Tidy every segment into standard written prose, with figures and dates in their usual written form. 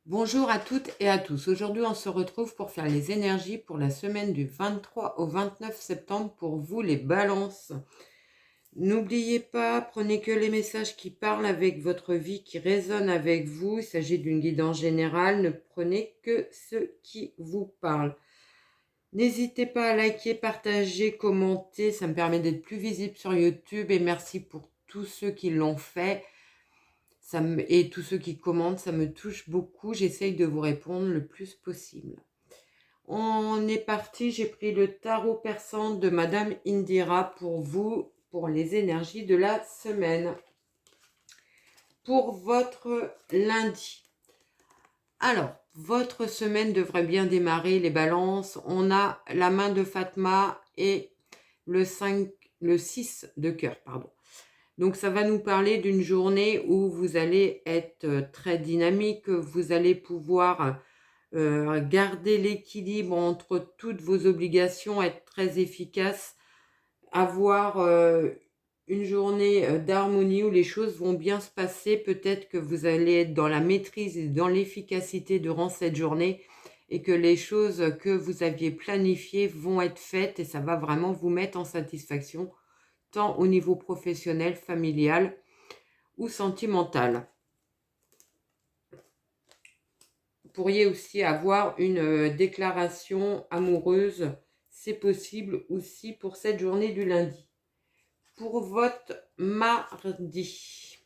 Bonjour à toutes et à tous. Aujourd'hui, on se retrouve pour faire les énergies pour la semaine du 23 au 29 septembre pour vous les balances. N'oubliez pas, prenez que les messages qui parlent avec votre vie, qui résonnent avec vous. Il s'agit d'une guidance générale. Ne prenez que ceux qui vous parlent. N'hésitez pas à liker, partager, commenter. Ça me permet d'être plus visible sur YouTube et merci pour tous ceux qui l'ont fait. Et tous ceux qui commentent, ça me touche beaucoup. J'essaye de vous répondre le plus possible. On est parti, j'ai pris le tarot persan de Madame Indira pour vous, pour les énergies de la semaine. Pour votre lundi. Alors, votre semaine devrait bien démarrer, les balances. On a la main de Fatma et le 6 de cœur, pardon. Donc, ça va nous parler d'une journée où vous allez être très dynamique, vous allez pouvoir garder l'équilibre entre toutes vos obligations, être très efficace, avoir une journée d'harmonie où les choses vont bien se passer. Peut-être que vous allez être dans la maîtrise et dans l'efficacité durant cette journée et que les choses que vous aviez planifiées vont être faites et ça va vraiment vous mettre en satisfaction, tant au niveau professionnel, familial ou sentimental. Vous pourriez aussi avoir une déclaration amoureuse, c'est possible aussi pour cette journée du lundi. Pour votre mardi.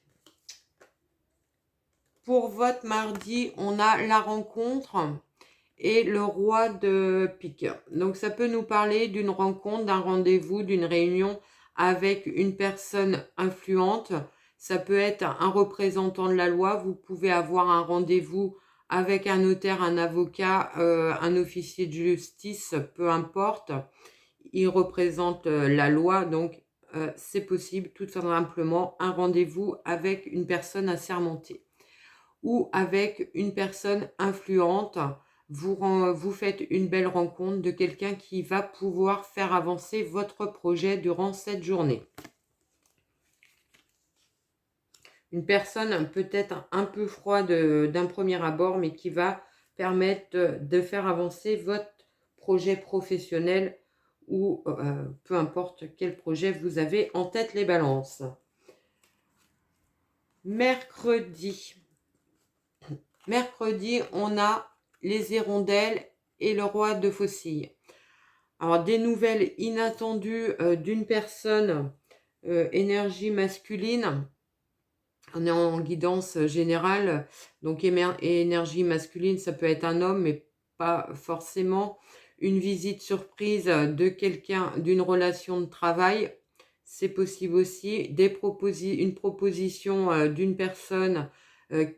Pour votre mardi, on a la rencontre et le roi de pique. Donc ça peut nous parler d'une rencontre, d'un rendez-vous, d'une réunion avec une personne influente. Ça peut être un représentant de la loi. Vous pouvez avoir un rendez-vous avec un notaire, un avocat, un officier de justice, peu importe. Il représente la loi, donc c'est possible tout simplement un rendez-vous avec une personne assermentée ou avec une personne influente. Vous faites une belle rencontre de quelqu'un qui va pouvoir faire avancer votre projet durant cette journée. Une personne peut-être un peu froide d'un premier abord, mais qui va permettre de faire avancer votre projet professionnel ou peu importe quel projet vous avez en tête, les balances. Mercredi. Mercredi, on a les hirondelles et le roi de faucille. Alors, des nouvelles inattendues d'une personne énergie masculine. On est en guidance générale, donc énergie masculine, ça peut être un homme, mais pas forcément. Une visite surprise de quelqu'un, d'une relation de travail, c'est possible aussi. Une proposition d'une personne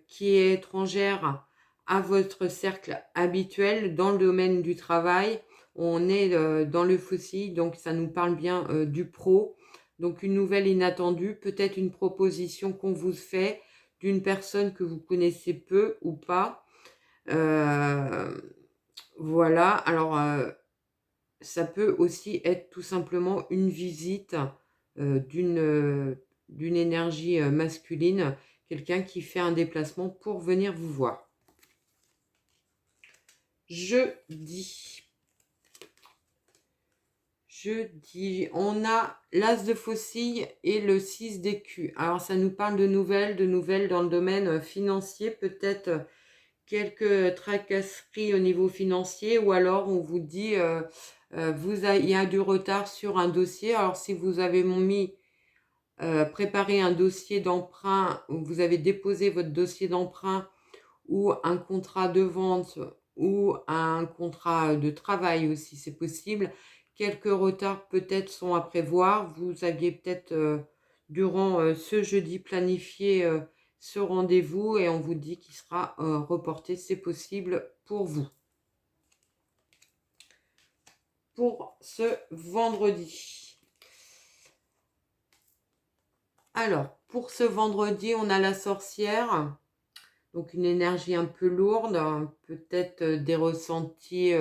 qui est étrangère à votre cercle habituel dans le domaine du travail. On est dans le fossile, donc ça nous parle bien du pro. Donc une nouvelle inattendue, peut-être une proposition qu'on vous fait d'une personne que vous connaissez peu ou pas. Voilà, alors ça peut aussi être tout simplement une visite d'une énergie masculine, quelqu'un qui fait un déplacement pour venir vous voir. Jeudi, on a l'as de faucille et le 6 d'écu. Alors, ça nous parle de nouvelles dans le domaine financier, peut-être quelques tracasseries au niveau financier, ou alors on vous dit il y a du retard sur un dossier. Alors, si vous avez préparé un dossier d'emprunt, ou vous avez déposé votre dossier d'emprunt, ou un contrat de vente, ou un contrat de travail aussi, c'est possible. Quelques retards peut-être sont à prévoir. Vous aviez peut-être durant ce jeudi planifié ce rendez-vous et on vous dit qu'il sera reporté. C'est possible pour vous. Pour ce vendredi. Alors, pour ce vendredi, on a la sorcière. Donc, une énergie un peu lourde. Peut-être des ressentis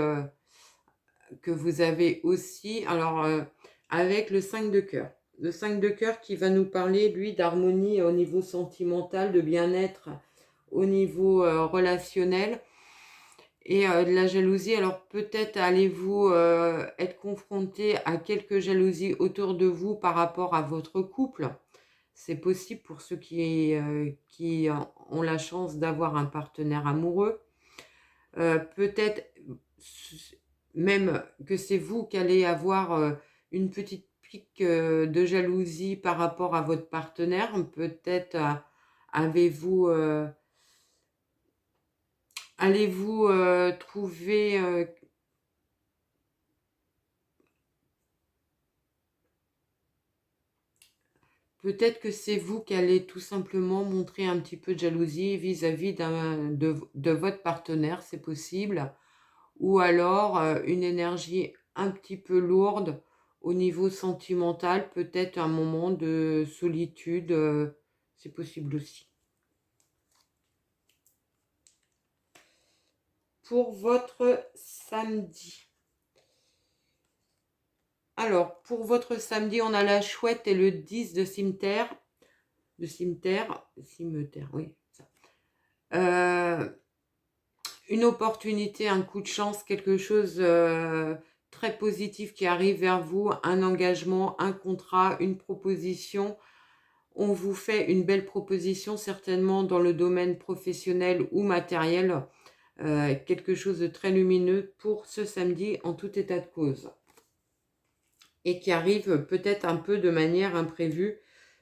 que vous avez aussi. Alors, avec le 5 de cœur. Le 5 de cœur qui va nous parler, lui, d'harmonie au niveau sentimental, de bien-être au niveau relationnel et de la jalousie. Alors peut-être allez-vous être confronté à quelques jalousies autour de vous par rapport à votre couple. C'est possible pour ceux qui ont la chance d'avoir un partenaire amoureux. Peut-être même que c'est vous qui allez avoir une petite pique de jalousie par rapport à votre partenaire. Peut-être avez-vous allez-vous trouver peut-être que c'est vous qui allez tout simplement montrer un petit peu de jalousie vis-à-vis de votre partenaire, c'est possible. Ou alors une énergie un petit peu lourde au niveau sentimental, peut-être un moment de solitude, c'est possible aussi. Pour votre samedi. Alors, pour votre samedi, on a la chouette et le 10 de cimetière. Cimetière, oui. Une opportunité, un coup de chance, quelque chose très positif qui arrive vers vous, un engagement, un contrat, une proposition. On vous fait une belle proposition, certainement dans le domaine professionnel ou matériel, quelque chose de très lumineux pour ce samedi en tout état de cause. Et qui arrive peut-être un peu de manière imprévue.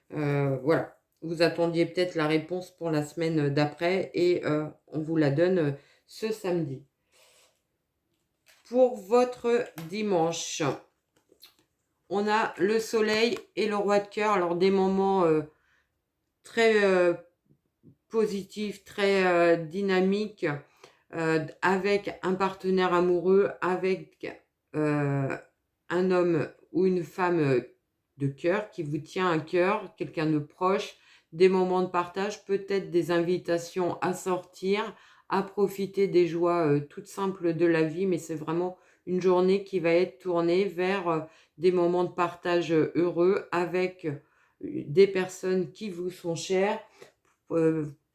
Voilà, vous attendiez peut-être la réponse pour la semaine d'après et on vous la donne ce samedi. Pour votre dimanche, on a le soleil et le roi de cœur. Alors des moments très positifs, très dynamiques, avec un partenaire amoureux, avec un homme ou une femme de cœur qui vous tient à cœur, quelqu'un de proche, des moments de partage, peut-être des invitations à sortir, à profiter des joies toutes simples de la vie, mais c'est vraiment une journée qui va être tournée vers des moments de partage heureux avec des personnes qui vous sont chères,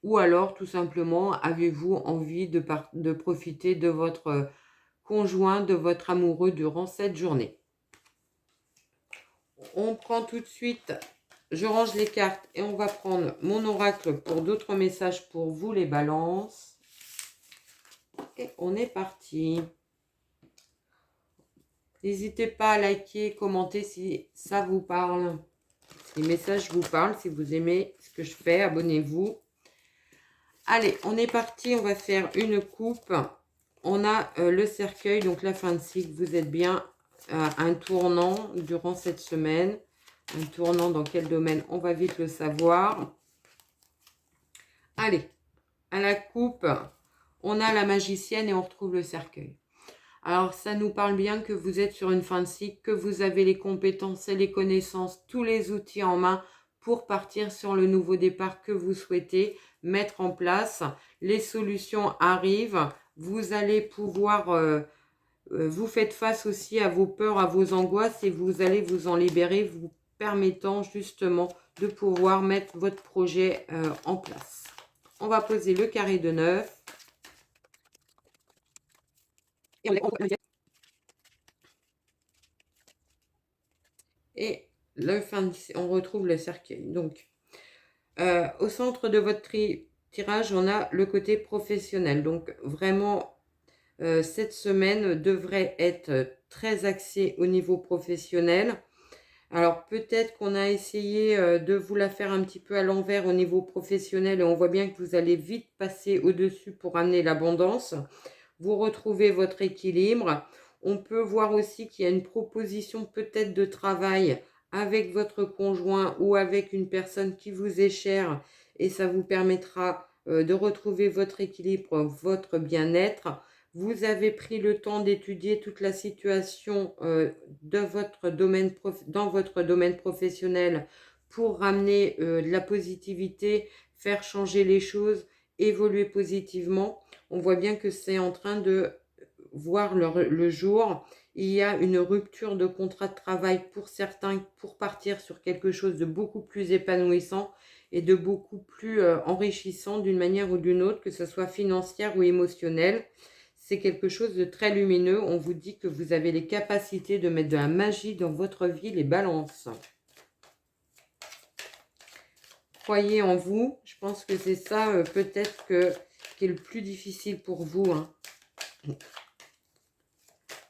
ou alors tout simplement avez-vous envie de profiter de votre conjoint, de votre amoureux durant cette journée. On prend tout de suite, je range les cartes et on va prendre mon oracle pour d'autres messages pour vous les balances. Et on est parti. N'hésitez pas à liker, commenter si ça vous parle. Si les messages vous parlent, si vous aimez ce que je fais, abonnez-vous. Allez, on est parti, on va faire une coupe. On a le cercueil, donc la fin de cycle. Vous êtes bien à un tournant durant cette semaine. Un tournant dans quel domaine? On va vite le savoir. Allez, à la coupe, on a la magicienne et on retrouve le cercueil. Alors, ça nous parle bien que vous êtes sur une fin de cycle, que vous avez les compétences et les connaissances, tous les outils en main pour partir sur le nouveau départ que vous souhaitez mettre en place. Les solutions arrivent. Vous allez pouvoir... vous faites face aussi à vos peurs, à vos angoisses et vous allez vous en libérer, vous permettant justement de pouvoir mettre votre projet en place. On va poser le carré de 9. Et on retrouve le cercueil. Donc, au centre de votre tirage, on a le côté professionnel. Donc, vraiment, cette semaine devrait être très axée au niveau professionnel. Alors, peut-être qu'on a essayé de vous la faire un petit peu à l'envers au niveau professionnel et on voit bien que vous allez vite passer au-dessus pour amener l'abondance. Vous retrouvez votre équilibre. On peut voir aussi qu'il y a une proposition peut-être de travail avec votre conjoint ou avec une personne qui vous est chère et ça vous permettra de retrouver votre équilibre, votre bien-être. Vous avez pris le temps d'étudier toute la situation dans votre domaine professionnel pour ramener de la positivité, faire changer les choses, évoluer positivement. On voit bien que c'est en train de voir le jour. Il y a une rupture de contrat de travail pour certains pour partir sur quelque chose de beaucoup plus épanouissant et de beaucoup plus enrichissant d'une manière ou d'une autre, que ce soit financière ou émotionnelle. C'est quelque chose de très lumineux. On vous dit que vous avez les capacités de mettre de la magie dans votre vie, les balances. Croyez en vous. Je pense que c'est ça peut-être qui est le plus difficile pour vous. Hein.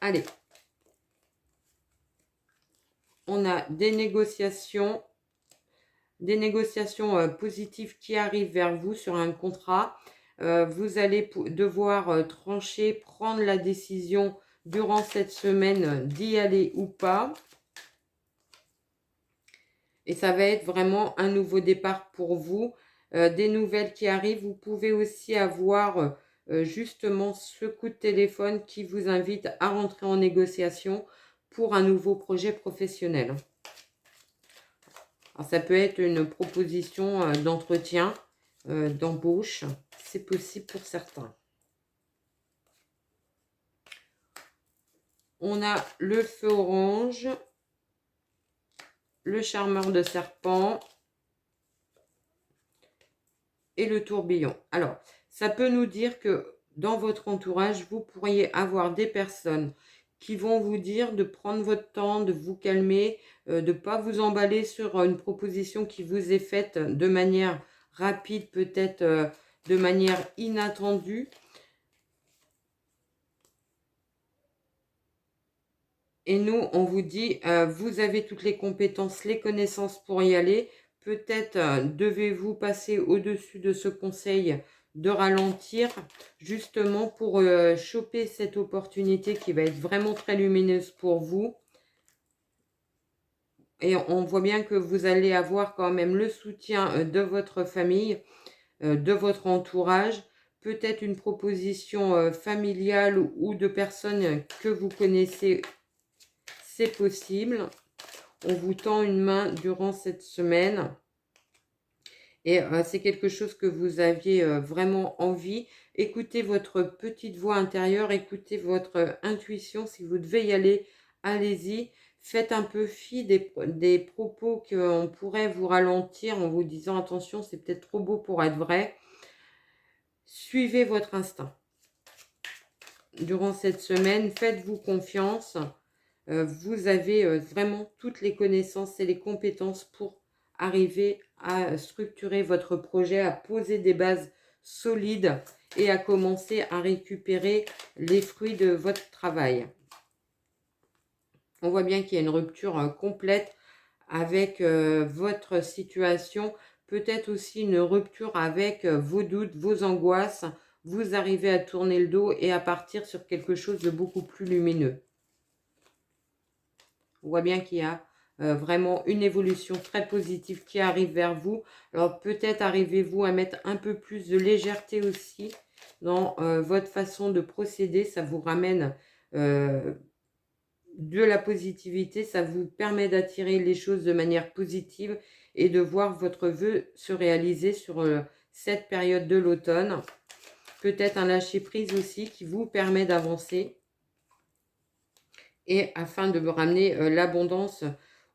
Allez. On a des négociations positives qui arrivent vers vous sur un contrat. Vous allez devoir trancher, prendre la décision durant cette semaine d'y aller ou pas. Et ça va être vraiment un nouveau départ pour vous. Des nouvelles qui arrivent. Vous pouvez aussi avoir justement ce coup de téléphone qui vous invite à rentrer en négociation pour un nouveau projet professionnel. Alors, ça peut être une proposition d'entretien, d'embauche. C'est possible pour certains. On a le feu orange, le charmeur de serpent et le tourbillon. Alors, ça peut nous dire que dans votre entourage, vous pourriez avoir des personnes qui vont vous dire de prendre votre temps, de vous calmer, de ne pas vous emballer sur une proposition qui vous est faite de manière rapide, peut-être de manière inattendue. Et nous, on vous dit, vous avez toutes les compétences, les connaissances pour y aller. Peut-être devez-vous passer au-dessus de ce conseil de ralentir, justement pour choper cette opportunité qui va être vraiment très lumineuse pour vous. Et on voit bien que vous allez avoir quand même le soutien de votre famille, de votre entourage, peut-être une proposition familiale ou de personnes que vous connaissez. C'est possible. On vous tend une main durant cette semaine. Et c'est quelque chose que vous aviez vraiment envie. Écoutez votre petite voix intérieure, écoutez votre intuition. Si vous devez y aller, allez-y. Faites un peu fi des propos qu'on pourrait vous ralentir en vous disant attention, c'est peut-être trop beau pour être vrai. Suivez votre instinct. Durant cette semaine, faites-vous confiance. Vous avez vraiment toutes les connaissances et les compétences pour arriver à structurer votre projet, à poser des bases solides et à commencer à récupérer les fruits de votre travail. On voit bien qu'il y a une rupture complète avec votre situation, peut-être aussi une rupture avec vos doutes, vos angoisses. Vous arrivez à tourner le dos et à partir sur quelque chose de beaucoup plus lumineux. On voit bien qu'il y a vraiment une évolution très positive qui arrive vers vous. Alors peut-être arrivez-vous à mettre un peu plus de légèreté aussi dans votre façon de procéder. Ça vous ramène de la positivité. Ça vous permet d'attirer les choses de manière positive et de voir votre vœu se réaliser sur cette période de l'automne. Peut-être un lâcher-prise aussi qui vous permet d'avancer. Et afin de vous ramener l'abondance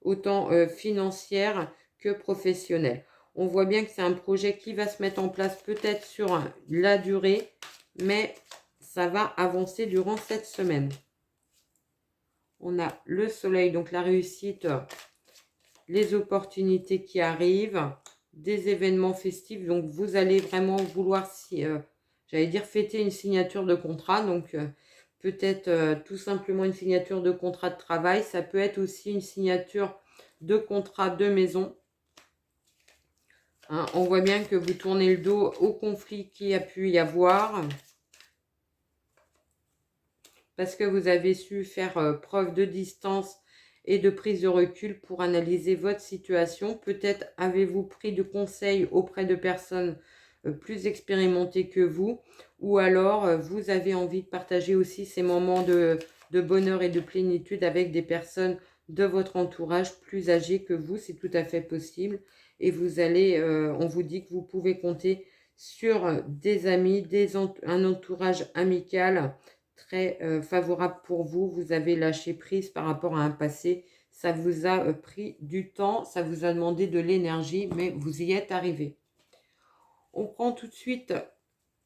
autant financière que professionnelle. On voit bien que c'est un projet qui va se mettre en place peut-être sur la durée, mais ça va avancer durant cette semaine. On a le soleil, donc la réussite, les opportunités qui arrivent, des événements festifs. Donc vous allez vraiment vouloir, j'allais dire, fêter une signature de contrat. Donc peut-être tout simplement une signature de contrat de travail. Ça peut être aussi une signature de contrat de maison. Hein, on voit bien que vous tournez le dos au conflit qui a pu y avoir. Parce que vous avez su faire preuve de distance et de prise de recul pour analyser votre situation. Peut-être avez-vous pris de conseils auprès de personnes plus expérimentées que vous. Ou alors, vous avez envie de partager aussi ces moments de bonheur et de plénitude avec des personnes de votre entourage plus âgées que vous. C'est tout à fait possible. Et vous allez, on vous dit que vous pouvez compter sur des amis, un entourage amical très favorable pour vous. Vous avez lâché prise par rapport à un passé. Ça vous a pris du temps, ça vous a demandé de l'énergie, mais vous y êtes arrivé. On prend tout de suite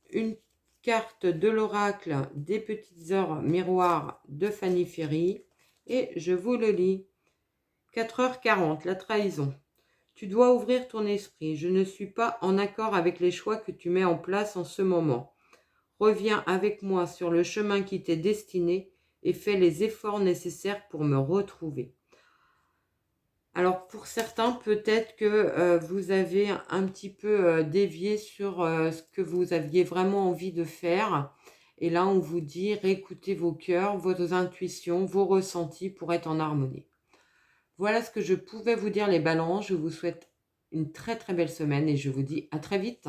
une carte de l'oracle des petites heures miroirs de Fanny Ferry et je vous le lis. 4h40, la trahison. Tu dois ouvrir ton esprit. Je ne suis pas en accord avec les choix que tu mets en place en ce moment. Reviens avec moi sur le chemin qui t'est destiné et fais les efforts nécessaires pour me retrouver. Alors pour certains, peut-être que vous avez un petit peu dévié sur ce que vous aviez vraiment envie de faire. Et là, on vous dit, réécoutez vos cœurs, vos intuitions, vos ressentis pour être en harmonie. Voilà ce que je pouvais vous dire les balances. Je vous souhaite une très très belle semaine et je vous dis à très vite.